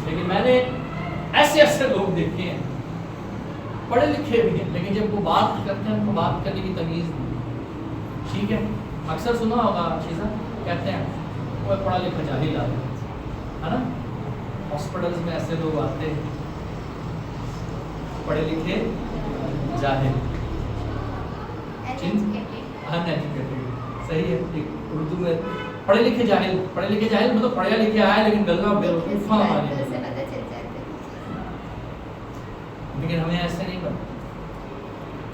لیکن میں نے ایسے لوگ دیکھے ہیں, پڑھے لکھے بھی ہیں, لیکن جب وہ بات کرتے ہیں تو بات کرنے کی تمیز نہیں. ٹھیک ہے. اکثر سنا ہوگا چیزیں کہتے ہیں وہ پڑھا لکھا جاہل آ ہے نا. ہاسپٹلس میں ایسے لوگ آتے ہیں پڑھے لکھے جاہل, صحیح ہے. اردو میں پڑھے لکھے جاہل, پڑھے لکھے جاہل مطلب پڑھا لکھے آیا لیکن گلہ بیوقوفاں ہماری. لیکن ہمیں ایسے نہیں پڑھا.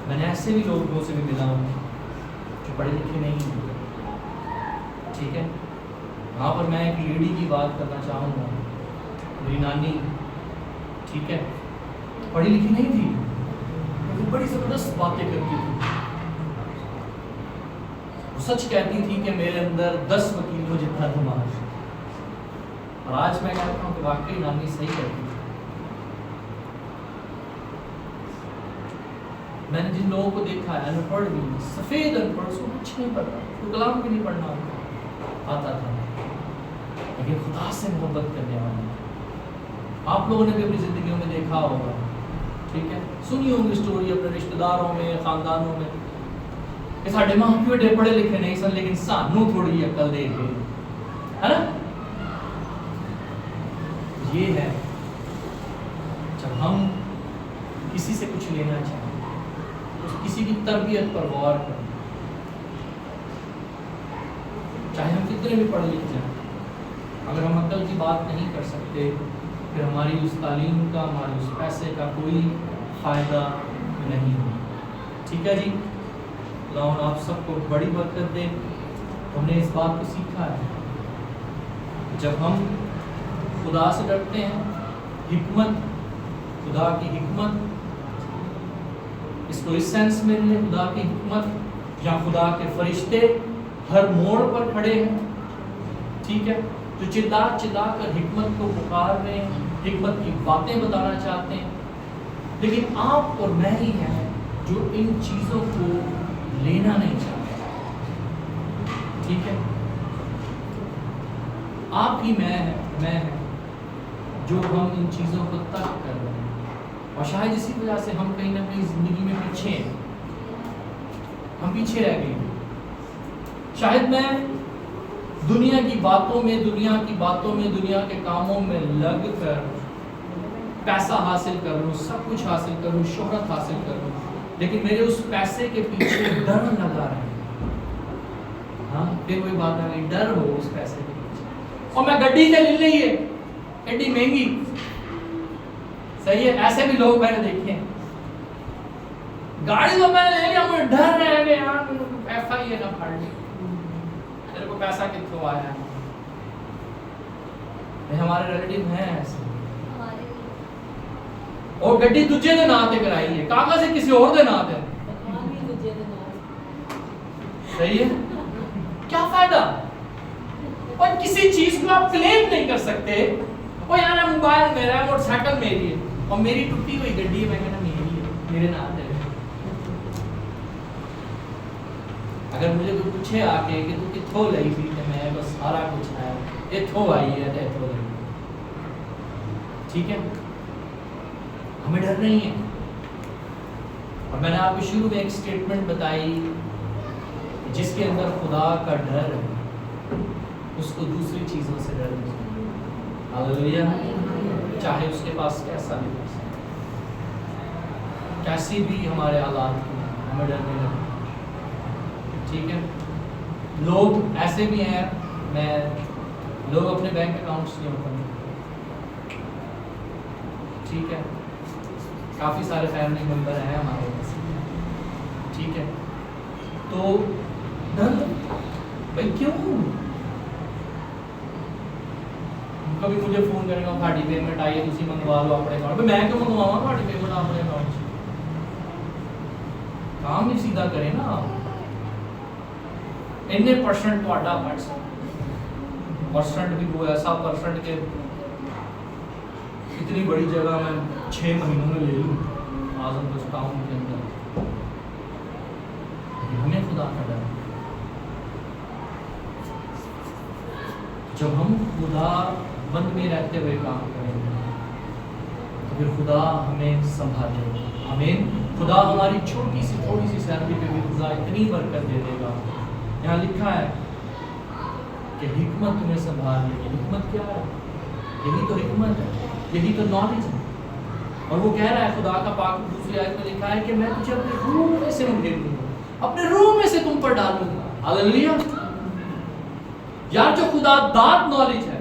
میں نے ایسے بھی لوگوں سے بھی ملا ہوں جو پڑھے لکھے نہیں ہیں. ٹھیک ہے. وہاں پر میں ایک لیڈی کی بات کرنا چاہوں گا, میری نانی. ٹھیک ہے. پڑھی لکھی نہیں تھی لیکن بڑی زبردست باتیں کرتی تھی. وہ سچ کہتی تھی کہ میرے اندر 10 وکیلوں جتنا دماغ ہے. اور آج میں کہتا ہوں کہ واقعی نانی صحیح کہتی تھی. میں نے جن لوگوں کو دیکھا ہے ان پڑھ بھی, سفید ان پڑھ, اس کو کچھ نہیں پڑھتا, تو کلام بھی نہیں پڑھنا آتا تھا, لیکن خدا سے محبت کرنے والا. آپ لوگوں نے بھی اپنی زندگیوں میں دیکھا ہوگا. ٹھیک ہے. سنی ہوں گی اسٹوری اپنے رشتہ داروں میں, خاندانوں میں, کہ ساڈے ماں پیو ڈے پڑھے لکھے نہیں سن لیکن سانوں تھوڑی عقل دے گئے, ہے نا. یہ ہے جب ہم کسی سے کچھ لینا چاہیں, کسی کی تربیت پر غور کریں, چاہے ہم کتنے بھی پڑھ لکھ جائیں, اگر ہم عقل کی بات نہیں کر سکتے پھر ہماری اس تعلیم کا, ہمارے اس پیسے کا کوئی فائدہ نہیں ہے. ٹھیک ہے جی. اللہ آپ سب کو بڑی برکت دے. ہم نے اس بات کو سیکھا ہے جب ہم خدا سے ڈرتے ہیں, حکمت, خدا کی حکمت, اس کو اس سینس میں لیں, خدا کی حکمت یا خدا کے فرشتے ہر موڑ پر کھڑے ہیں. ٹھیک ہے. جو چلا چلا کر حکمت کو پکار رہے ہیں, حکمت کی باتیں بتانا چاہتے ہیں, لیکن آپ اور میں ہی ہیں جو ان چیزوں کو لینا نہیں چاہتے. ٹھیک ہے. آپ ہی میں ہے جو ہم ان چیزوں کو ترک کر رہے ہیں, اور شاید اسی وجہ سے ہم کہیں نہ کہیں زندگی میں پیچھے ہیں, ہم پیچھے رہ گئے. شاید میں دنیا کی باتوں میں, دنیا کے کاموں میں لگ کر پیسہ حاصل کر لوں, سب کچھ حاصل کروں, شہرت حاصل کروں, لیکن میرے اس پیسے کے پیچھے ڈر لگا رہے ہیں. ہاں, پھر وہی بات ہے, ڈر ہو اس پیسے کے پیچھے. اور میں گڈی سے لے لی ہے ایڈی مہنگی, صحیح ہے. ایسے بھی لوگ میں نے دیکھے ہیں, گاڑی تو میں نے لے لیا, مجھے ڈر رہے کہ یار ایسا ہی ہے نہ پھاڑ لی, میرے کو پیسہ کتوں آیا ہے. ہمارے ریلیٹیو ہیں ایسے, اور گڈی دوجے دے نام تے کرائی ہے, کاغذ ہے کسی اور دے نام تے. صحیح ہے. کیا فائدہ؟ اور کسی چیز کو آپ کلیم نہیں کر سکتے. وہ یار موبائل میرا ہے, موٹر سائیکل میری ہے, اور میری ٹوٹی ہوئی گڈی ہے، میں کہنا میری ہے، میرے نام ہے۔ اگر مجھے کوئی پوچھے آ کے کہ تو کتھوں لئی تھی تے میں بس سارا کچھ ہے اتھوں آئی ہے تے اتھوں لئی، ٹھیک ہے، ہمیں ڈر نہیں ہے۔ اور میں نے آپ کو شروع میں ایک سٹیٹمنٹ بتائی، جس کے اندر خدا کا ڈر ہے اس کو دوسری چیزوں سے ڈر نہیں، ہاللیلویا، چاہے اس کے پاس کیسا بھی پیسہ، کیسی بھی ہمارے حالات کی، ہمیں ڈر نہیں لگتا، ٹھیک ہے۔ لوگ ایسے بھی ہیں، لوگ اپنے بینک اکاؤنٹس نہیں اوپن کرتے، ٹھیک ہے، کافی سارے فیملی ممبر ہیں ہمارے پاس، ٹھیک ہے، تو ڈر بھائی کیوں؟ کبھی مجھے فون کرے گا تھوڑی پیمنٹ آئی ہے تسی منگوا لو اپنے اکاؤنٹ، میں کیوں منگواواں تھوڑی پیمنٹ اپنے اکاؤنٹ سے؟ کام ہی سیدھا کریں نا آپ، اتنے پرسنٹ تہاڈا پرسنٹ بھی وہ ایسا پرسنٹ کہ اتنی بڑی جگہ میں 6 مہینوں میں لے لوں اعظم بس ٹاؤن کے اندر، ہمیں خدا کا ڈر۔ جب ہم خدا بند میں رہتے ہوئے کام کریں گے تو پھر خدا ہمیں سنبھالے گا، آمین۔ خدا ہماری چھوٹی سی تھوڑی سی سیلری پہ بھی خدا اتنی برکت دے دے گا۔ یہاں لکھا ہے کہ حکمت تمہیں سنبھال لے گی۔ حکمت کیا ہے؟ یہی تو حکمت ہے، یہی تو نالج ہے۔ اور وہ کہہ رہا ہے خدا کا پاک دوسری آیت میں لکھا ہے کہ میں تجھے اپنے روح میں سے انگیل دوں گا، اپنے روح میں سے تم پر ڈالوں گا، ہاللیلویا۔ یار جو خدا داد نالج ہے،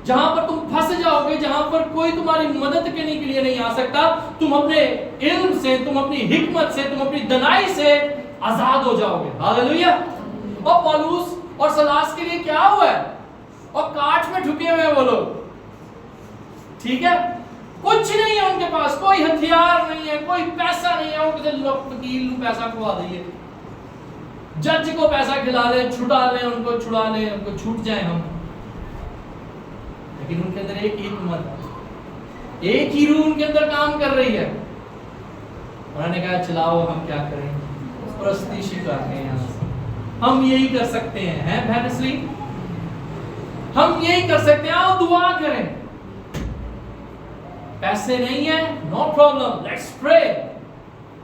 جہاں پر تم پھنس جاؤ گے، جہاں پر کوئی تمہاری مدد کرنے کے لیے نہیں آ سکتا، تم اپنے علم سے، تم اپنی حکمت سے، تم اپنی دنائی سے آزاد ہو جاؤ گے، ہاللیلویا۔ اور پولوس اور سلاس کے لیے کیا ہوا ہے؟ اور کاٹ میں ٹھکے ہوئے ہیں وہ لوگ، ٹھیک ہے، کچھ نہیں ہے ان کے پاس، کوئی ہتھیار نہیں ہے، کوئی پیسہ نہیں ہے، وہ کسی وکیل کو پیسہ کھوا دئیے، جج کو پیسہ کھلا لیں، چھڑا لیں ان کو، چھڑا لیں ان کو، چھوٹ جائیں ہم۔ لیکن ان کے اندر ایک ہی حکمت ہے، ایک ہی روح ان کے اندر کام کر رہی ہے۔ انہوں نے کہا چلاؤ ہم کیا کریں، پرستش کرتے ہیں، ہم یہی کر سکتے ہیں بہن نسرین، ہم یہی کر سکتے ہیں، آؤ دعا کریں۔ پیسے نہیں ہیں، نو پرابلم، لیٹس پرے۔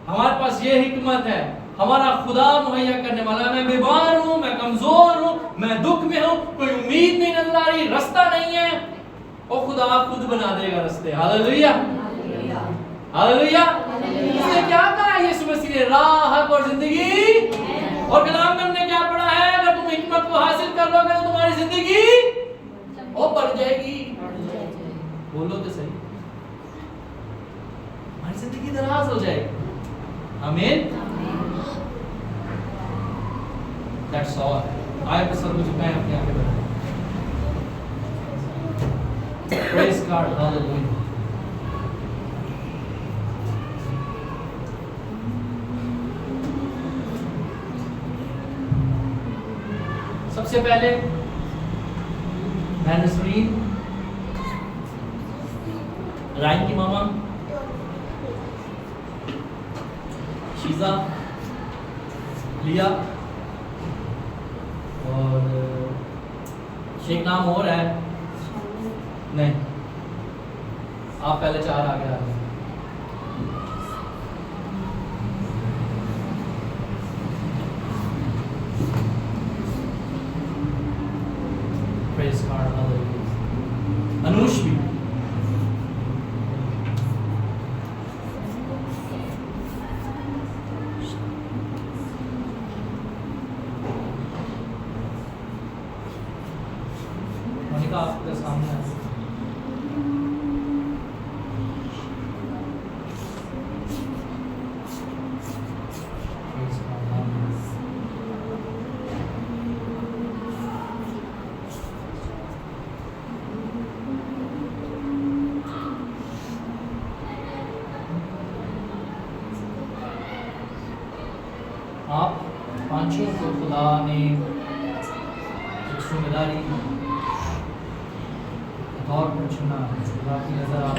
ہمارے پاس یہ حکمت ہے، ہمارا خدا مہیا کرنے والا، میں بیمار ہوں، میں کمزور ہوں، میں دکھ میں ہوں، کوئی امید نہیں نظر آ رہی، رستہ نہیں ہے، اور خدا خود بنا دے گا رستے، ہاللیلویا، ہاللیلویا۔ اس نے کیا کہا یسوع مسیح نے؟ راہ، حق اور زندگی۔ اور کلام میں ہم نے کیا پڑھا ہے؟ اگر تم حکمت کو حاصل کر لو گے تو تمہاری زندگی وہ بڑھ جائے گی۔ بولو تو صحیح، ہماری زندگی دراز ہو جائے گی، آمین۔ That's all. آئے تو سر کو جھکائیں، اپنے آگے بڑھیں۔ Praise God, hallelujah. سب سے پہلے میں نسرین، رائن کی ماما شیزا، لیا، اور ایک نام اور ہے، نہیں آپ پہلے 4 آگے آ گئے۔ Praise God, hallelujah. انوش بھی، مونیکا آپ کے سامنے ہے۔ Praise God, hallelujah. آپ پانچوں کو خدا نے ایک ذمہ داری کے طور پر چنا ہے، خدا کی نظر آپ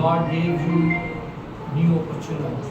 God gave you new opportunity।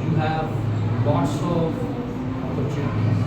you have lots of opportunities।